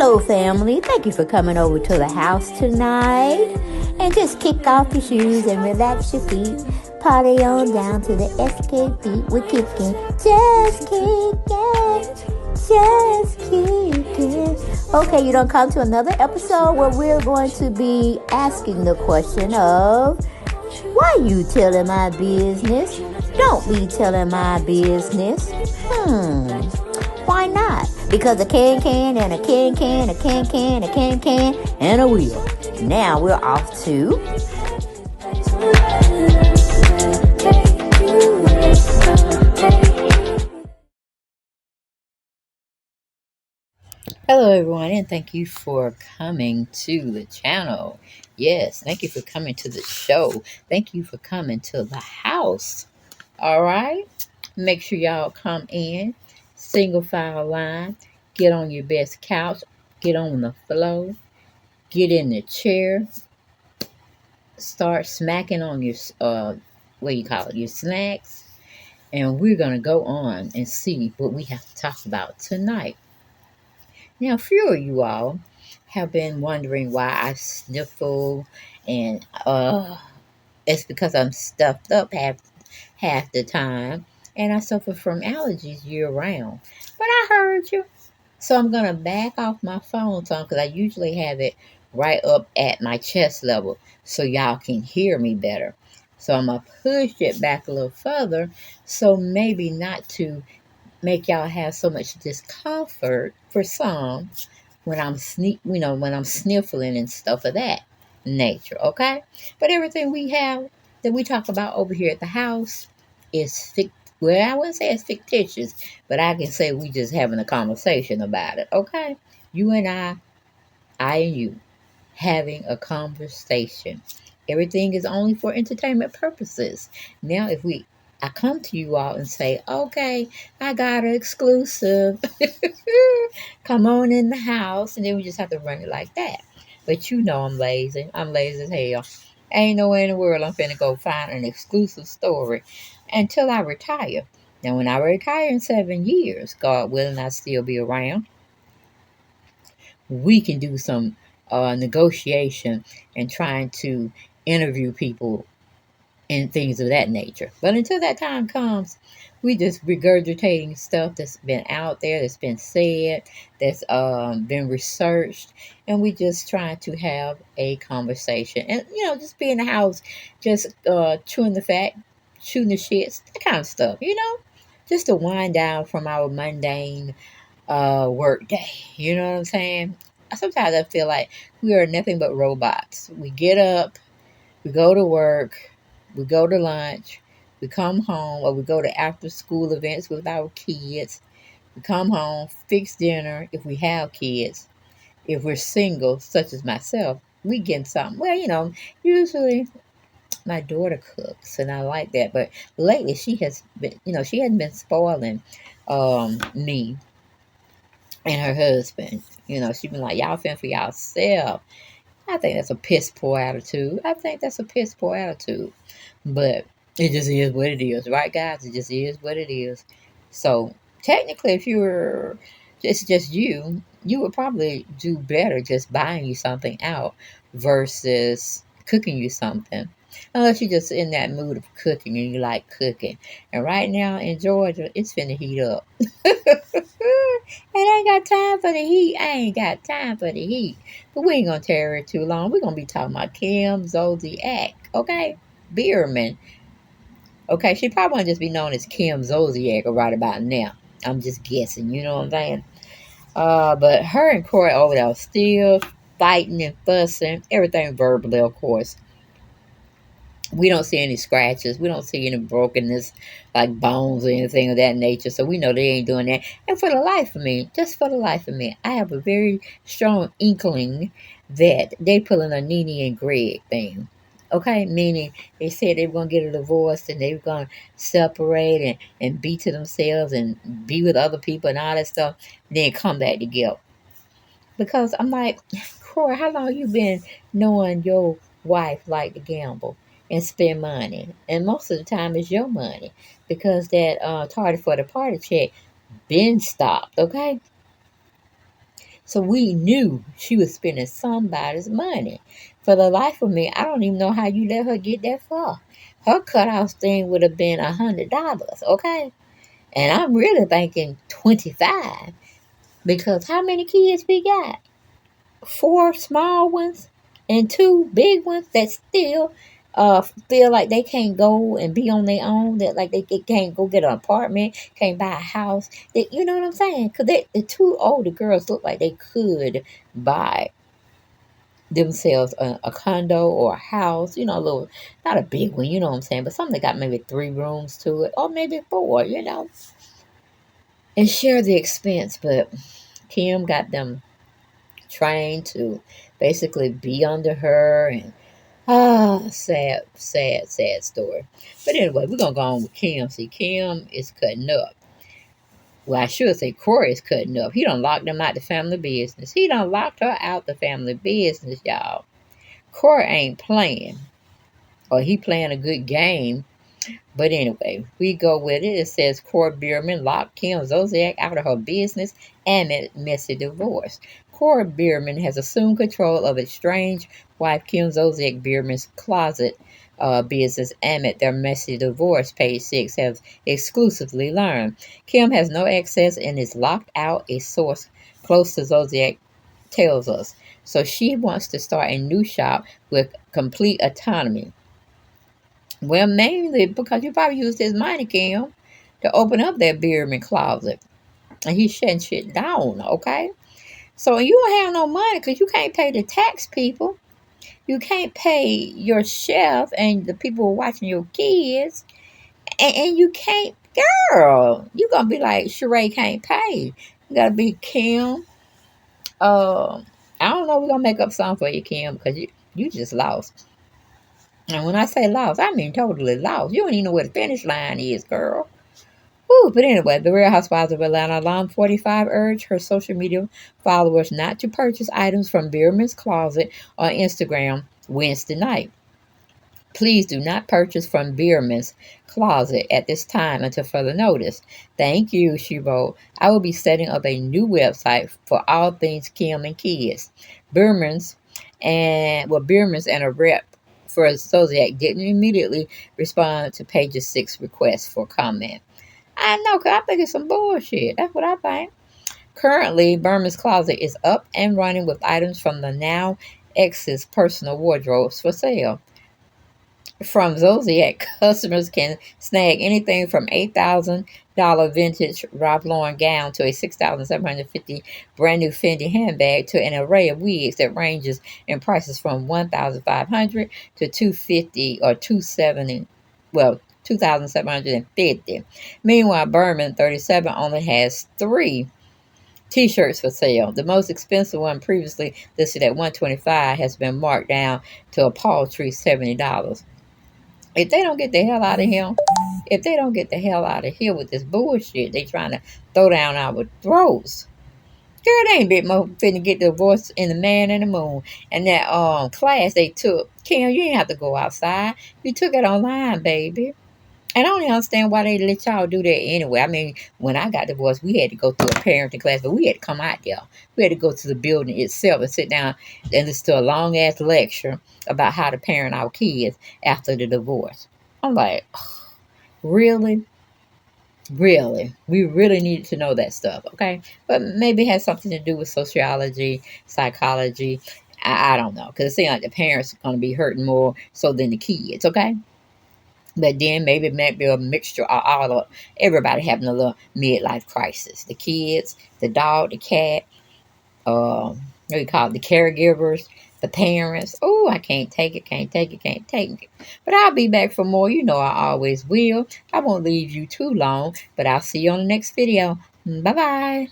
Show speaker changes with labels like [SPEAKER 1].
[SPEAKER 1] Hello, family. Thank you for coming over to the house tonight. And just kick off your shoes and relax your feet. Party on down to the SK beat. We're kicking. Just kicking. Just kicking. Okay, you don't come to another episode where we're going to be asking the question of, why you telling my business? Don't be telling my business. Why not? Because a can and a can, a can, and a wheel. Now we're off to... Hello, everyone, and thank you for coming to the channel. Yes, thank you for coming to the show. Thank you for coming to the house. All right? Make sure y'all come in, single file line, get on your best couch, get on the floor, get in the chair, start smacking on your, your snacks, and we're going to go on and see what we have to talk about tonight. Now, a few of you all have been wondering why I sniffle, and it's because I'm stuffed up half the time, and I suffer from allergies year round. But I heard you, so I'm going to back off my phone some, because I usually have it right up at my chest level so y'all can hear me better. So I'm going to push it back a little further, so maybe not to make y'all have so much discomfort for some when I'm when I'm sniffling and stuff of that nature, okay? But everything we have that we talk about over here at the house is well, I wouldn't say it's fictitious, but I can say we just having a conversation about it, okay? You and I and you having a conversation. Everything is only for entertainment purposes. Now, if I come to you all and say, okay, I got an exclusive. Come on in the house. And then we just have to run it like that. But you know I'm lazy. I'm lazy as hell. Ain't nowhere in the world I'm finna go find an exclusive story until I retire. Now, when I retire in 7 years, God willing, I'll still be around, we can do some negotiation and trying to interview people and things of that nature. But until that time comes, we just regurgitating stuff that's been out there, that's been said, that's been researched, and we just trying to have a conversation. And, just be in the house, just chewing the fat, shooting the shits, that kind of stuff, just to wind down from our mundane work day. You know what I'm saying? Sometimes I feel like we are nothing but robots. We get up, we go to work, we go to lunch, we come home, or we go to after school events with our kids. We come home, fix dinner if we have kids. If we're single, such as myself, we get something. Well, usually my daughter cooks, and I like that. But lately she has been, she hasn't been spoiling me and her husband. She's been like, y'all fend for yourself. I think that's a piss poor attitude. But it just is what it is, right, guys? It just is what it is. So technically, if it's just you would probably do better just buying you something out versus cooking you something. Unless you're just in that mood of cooking and you like cooking. And right now in Georgia, it's finna heat up. I ain't got time for the heat. But we ain't gonna tarry it too long. We're gonna be talking about Kim Zolciak, okay? Biermann. Okay, she probably won't just be known as Kim Zolciak right about now. I'm just guessing, you know what I'm saying? But her and Kroy over there are still fighting and fussing. Everything verbally, of course. We don't see any scratches. We don't see any brokenness, like bones or anything of that nature. So we know they ain't doing that. And for the life of me, I have a very strong inkling that they pulling a Nene and Greg thing. Okay? Meaning they said they were going to get a divorce and they were going to separate and be to themselves and be with other people and all that stuff. Then come back together. Because I'm like, Kroy, how long you been knowing your wife like to gamble and spend money? And most of the time it's your money. Because that tardy for the party check been stopped, okay? So we knew she was spending somebody's money. For the life of me, I don't even know how you let her get that far. Her cutoff thing would have been $100, okay? And I'm really thinking 25 because how many kids we got? 4 small ones and 2 big ones that still feel like they can't go and be on their own, that like they can't go get an apartment, can't buy a house. You know what I'm saying? Because the 2 older girls look like they could buy themselves a condo or a house, you know, a little, not a big one, you know what I'm saying, but something that got maybe 3 rooms to it, or maybe 4, you know, and share the expense. But Kim got them trained to basically be under her, and sad, sad, sad story. But anyway, we're gonna go on with Kim. See, Kim is cutting up. Well, I should say Kroy is cutting up. He done locked them out the family business. He done locked her out the family business, y'all. Kroy ain't playing. Or he playing a good game. But anyway, we go with it. It says KroyBiermann locked Kim Zolciak out of her business amid messy divorce. KroyBiermann has assumed control of estranged wife Kim Zolciak Biermann's closet business amid their messy divorce, page 6 has exclusively learned. Kim has no access and is locked out, a source close to Zolciak tells us. So she wants to start a new shop with complete autonomy. Well, mainly because you probably used his money, Kim, to open up that Biermann closet. And he's shutting shit down, okay? So you don't have no money because you can't pay the tax people. You can't pay your chef and the people watching your kids. And you can't, girl, you're going to be like, Sheree can't pay. You got to be Kim. I don't know, we're going to make up something for you, Kim, because you just lost. And when I say lost, I mean totally lost. You don't even know where the finish line is, girl. Whew, but anyway, the Real Housewives of Atlanta Alarm 45 urged her social media followers not to purchase items from Biermann's closet on Instagram Wednesday night. Please do not purchase from Biermann's closet at this time until further notice. Thank you, she wrote. I will be setting up a new website for all things Kim and kids. Biermann's and a rep for Zolciak didn't immediately respond to page 6 request for comment. I know, because I think it's some bullshit. That's what I think. Currently, Biermann's closet is up and running with items from the now ex's personal wardrobes for sale. From Zolciak, customers can snag anything from $8,000 vintage Ralph Lauren gown to a $6,750 brand new Fendi handbag to an array of wigs that ranges in prices from $1,500 to $250 or $270. Well, $2,750. Meanwhile, Biermann 37 only has 3 T-shirts for sale. The most expensive one, previously listed at $125, has been marked down to a paltry $70. If they don't get the hell out of here, with this bullshit they trying to throw down our throats. Girl, they ain't bit more finna get divorced in the Man and the Moon. And that class they took, Kim, you ain't have to go outside. You took it online, baby. And I don't even understand why they let y'all do that anyway. I mean, when I got divorced, we had to go through a parenting class, but we had to come out there. We had to go to the building itself and sit down and listen to a long-ass lecture about how to parent our kids after the divorce. I'm like, oh, really? Really? We really needed to know that stuff, okay? But maybe it has something to do with sociology, psychology. I don't know, because it seems like the parents are going to be hurting more so than the kids, okay? But then maybe it might be a mixture of all of everybody having a little midlife crisis. The kids, the dog, the cat, what do you call it? The caregivers, the parents. Oh, I can't take it, can't take it, can't take it. But I'll be back for more. You know I always will. I won't leave you too long, but I'll see you on the next video. Bye-bye.